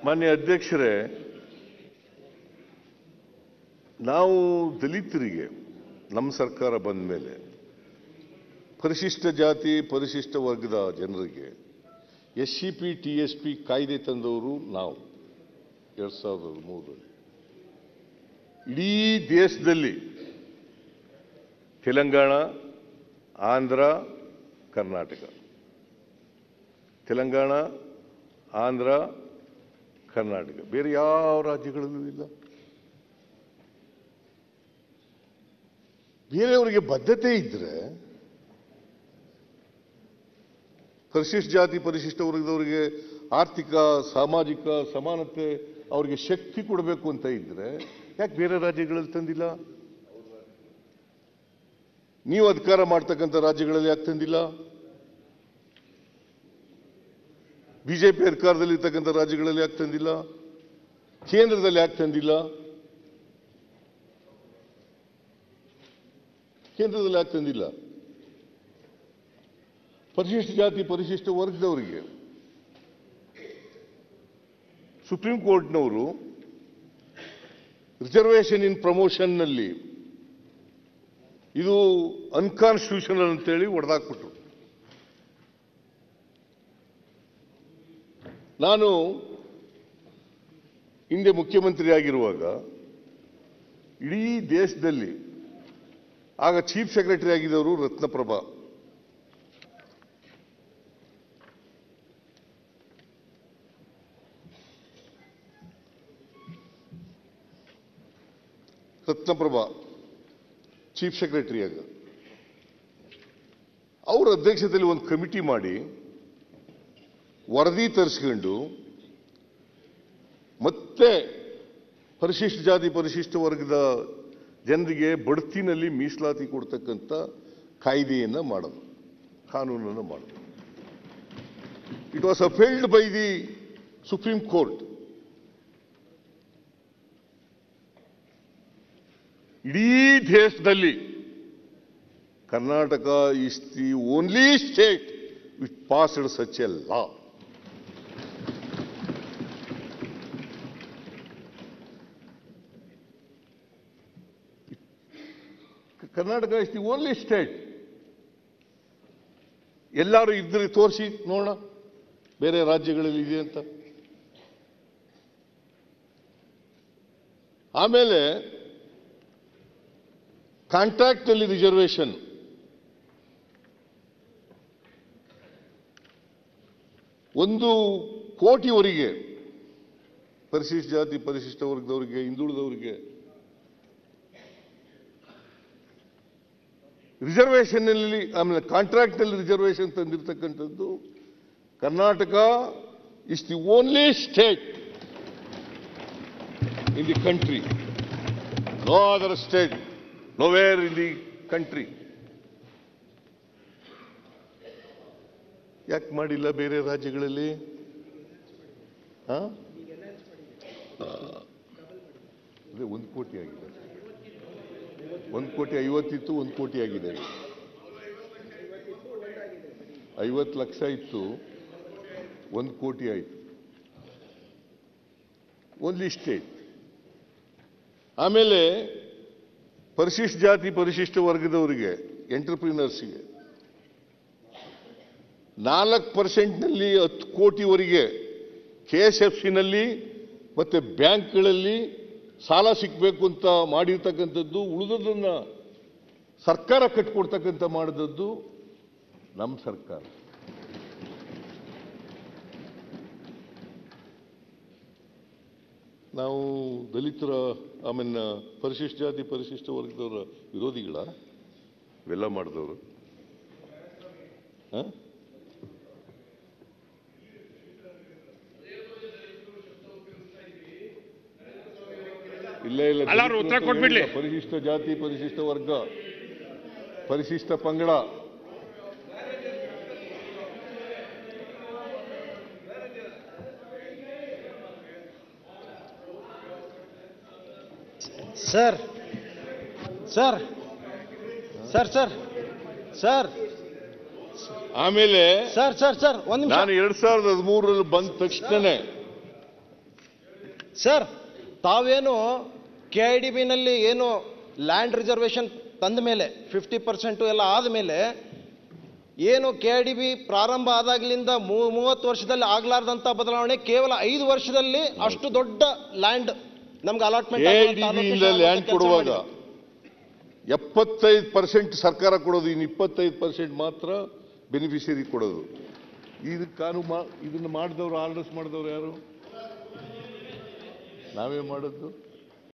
ಮಾನ್ಯ ಅಧ್ಯಕ್ಷರೇ, ನಾವು ದಲಿತರಿಗೆ ನಮ್ಮ ಸರ್ಕಾರ ಬಂದ ಮೇಲೆ ಪರಿಶಿಷ್ಟ ಜಾತಿ ಪರಿಶಿಷ್ಟ ವರ್ಗದ ಜನರಿಗೆ SCP TSP ಕಾಯ್ದೆ ತಂದವರು ನಾವು 2003 ಇಡೀ ದೇಶದಲ್ಲಿ ತೆಲಂಗಾಣ, ಆಂಧ್ರ, ಕರ್ನಾಟಕ, ತೆಲಂಗಾಣ, ಆಂಧ್ರ, ಕರ್ನಾಟಕ, ಬೇರೆ ಯಾವ ರಾಜ್ಯಗಳಲ್ಲೂ ಇಲ್ಲ. ಬೇರೆಯವರಿಗೆ ಬದ್ಧತೆ ಇದ್ರೆ ಪರಿಶಿಷ್ಟ ಜಾತಿ ಪರಿಶಿಷ್ಟ ವರ್ಗದವರಿಗೆ ಆರ್ಥಿಕ ಸಾಮಾಜಿಕ ಸಮಾನತೆ ಅವರಿಗೆ ಶಕ್ತಿ ಕೊಡಬೇಕು ಅಂತ ಇದ್ರೆ ಯಾಕೆ ಬೇರೆ ರಾಜ್ಯಗಳಲ್ಲಿ ತಂದಿಲ್ಲ? ನೀವು ಅಧಿಕಾರ ಮಾಡ್ತಕ್ಕಂಥ ರಾಜ್ಯಗಳಲ್ಲಿ ಯಾಕೆ ತಂದಿಲ್ಲ? ಬಿಜೆಪಿ ಅಧಿಕಾರದಲ್ಲಿ ಇರ್ತಕ್ಕಂಥ ರಾಜ್ಯಗಳಲ್ಲಿ ಯಾಕೆ ತಂದಿಲ್ಲ? ಕೇಂದ್ರದಲ್ಲಿ ಯಾಕೆ ತಂದಿಲ್ಲ? ಕೇಂದ್ರದಲ್ಲಿ ಯಾಕೆ ತಂದಿಲ್ಲ? ಪರಿಶಿಷ್ಟ ಜಾತಿ ಪರಿಶಿಷ್ಟ ವರ್ಗದವರಿಗೆ ಸುಪ್ರೀಂ ಕೋರ್ಟ್ನವರು ರಿಸರ್ವೇಷನ್ ಇನ್ ಪ್ರಮೋಷನ್ ನಲ್ಲಿ ಇದು ಅನ್ಕಾನ್ಸ್ಟಿಟ್ಯೂಷನಲ್ ಅಂತೇಳಿ ಹೊಡೆದಾಕ್ಬಿಟ್ರು. ನಾನು ಹಿಂದೆ ಮುಖ್ಯಮಂತ್ರಿ ಆಗಿರುವಾಗ ಇಡೀ ದೇಶದಲ್ಲಿ ಆಗ ಚೀಫ್ ಸೆಕ್ರೆಟರಿ ಆಗಿದ್ದವರು ರತ್ನಪ್ರಭಾ. ಚೀಫ್ ಸೆಕ್ರೆಟರಿ ಆಗ ಅವರ ಅಧ್ಯಕ್ಷತೆಯಲ್ಲಿ ಒಂದು ಕಮಿಟಿ ಮಾಡಿ ವರದಿ ತರಿಸ್ಕೊಂಡು ಮತ್ತೆ ಪರಿಶಿಷ್ಟ ಜಾತಿ ಪರಿಶಿಷ್ಟ ವರ್ಗದ ಜನರಿಗೆ ಬಡ್ತಿನಲ್ಲಿ ಮೀಸಲಾತಿ ಕೊಡ್ತಕ್ಕಂಥ ಕಾಯ್ದೆಯನ್ನು ಮಾಡೋದು, ಕಾನೂನನ್ನು ಮಾಡೋದು. It was ಅಫೆಲ್ಡ್ by the supreme court. ಇಡೀ ದೇಶದಲ್ಲಿ Karnataka is the only state which passed such a law. Karnataka is the only state. ಎಲ್ಲರೂ ಇದ್ರೆ ತೋರಿಸಿ ನೋಡೋಣ ಬೇರೆ ರಾಜ್ಯಗಳಲ್ಲಿ ಇದೆ ಅಂತ. ಆಮೇಲೆ ಕಾಂಟ್ರಾಕ್ಟ್ ಅಲ್ಲಿ ರಿಸರ್ವೇಷನ್ $1 ಕೋಟಿವರೆಗೆ ಪರಿಶಿಷ್ಟ ಜಾತಿ ಪರಿಶಿಷ್ಟ ವರ್ಗದವರಿಗೆ ಹಿಂದುಳಿದವರಿಗೆ ರಿಸರ್ವೇಷನ್ ನಲ್ಲಿ ಆಮೇಲೆ ಕಾಂಟ್ರಾಕ್ಟ್ ನಲ್ಲಿ ರಿಸರ್ವೇಷನ್ ತಂದಿರತಕ್ಕಂಥದ್ದು Karnataka is the only state in the country. No other state, nowhere in the country. ಯಾಕೆ ಮಾಡಿಲ್ಲ ಬೇರೆ ರಾಜ್ಯಗಳಲ್ಲಿ? ಅದೇ 1 ಕೋಟಿ ಆಗಿದೆ. 1,50,00,000 ಇತ್ತು, 1 ಕೋಟಿ ಆಗಿದೆ. 50 ಲಕ್ಷ ಇತ್ತು, 1 ಕೋಟಿ ಆಯಿತು. Only state. ಆಮೇಲೆ ಪರಿಶಿಷ್ಟ ಜಾತಿ ಪರಿಶಿಷ್ಟ ವರ್ಗದವರಿಗೆ ಎಂಟರ್ಪ್ರಿನರ್ಸ್ಗೆ 4% ನಲ್ಲಿ 10 ಕೋಟಿವರೆಗೆ KSFCನಲ್ಲಿ ಮತ್ತೆ ಬ್ಯಾಂಕ್ಗಳಲ್ಲಿ ಸಾಲ ಸಿಕ್ಕಬೇಕು ಅಂತ ಮಾಡಿರ್ತಕ್ಕಂಥದ್ದು, ಉಳಿದದನ್ನ ಸರ್ಕಾರ ಕಟ್ಟಿಕೊಡ್ತಕ್ಕಂಥ ಮಾಡಿದದ್ದು ನಮ್ಮ ಸರ್ಕಾರ. ನಾವು ದಲಿತರ ಆಮೇಲೆ ಪರಿಶಿಷ್ಟ ಜಾತಿ ಪರಿಶಿಷ್ಟ ವರ್ಗದವರ ವಿರೋಧಿಗಳ ಇವೆಲ್ಲ ಮಾಡಿದವರು. ಇಲ್ಲ ಇಲ್ಲ, ಉತ್ತರ ಕೊಟ್ಬಿಡ್ಲಿ. ಪರಿಶಿಷ್ಟ ಜಾತಿ ಪರಿಶಿಷ್ಟ ವರ್ಗ ಪರಿಶಿಷ್ಟ ಪಂಗಡ sir sir sir sir sir ಆಮೇಲೆ ಸರ್ ಸರ್ ಸರ್ ನಾನು 2013 ಬಂದ ತಕ್ಷಣನೇ ಸರ್ ತಾವೇನು KIDBನಲ್ಲಿ ಏನು ಲ್ಯಾಂಡ್ ರಿಸರ್ವೇಶನ್ ತಂದ ಮೇಲೆ 50% ಎಲ್ಲ ಆದಮೇಲೆ ಏನು KIDB ಪ್ರಾರಂಭ ಆದಾಗಲಿಂದ 30 ವರ್ಷದಲ್ಲಿ ಆಗ್ಲಾರ್ದಂತ ಬದಲಾವಣೆ ಕೇವಲ 5 ವರ್ಷದಲ್ಲಿ ಅಷ್ಟು ದೊಡ್ಡ ಲ್ಯಾಂಡ್ ನಮ್ಗೆ ಅಲಾಟ್ಮೆಂಟ್ ಲ್ಯಾಂಡ್ ಕೊಡುವಾಗ 75% ಸರ್ಕಾರ ಕೊಡೋದು, ಇನ್ನು 25% ಮಾತ್ರ ಬೆನಿಫಿಷಿಯರಿ ಕೊಡೋದು. ಇದನ್ನು ಮಾಡಿದವರು, ಆರ್ಡರ್ಸ್ ಮಾಡಿದವರು ಯಾರು? ನಾವೇ ಮಾಡೋದು.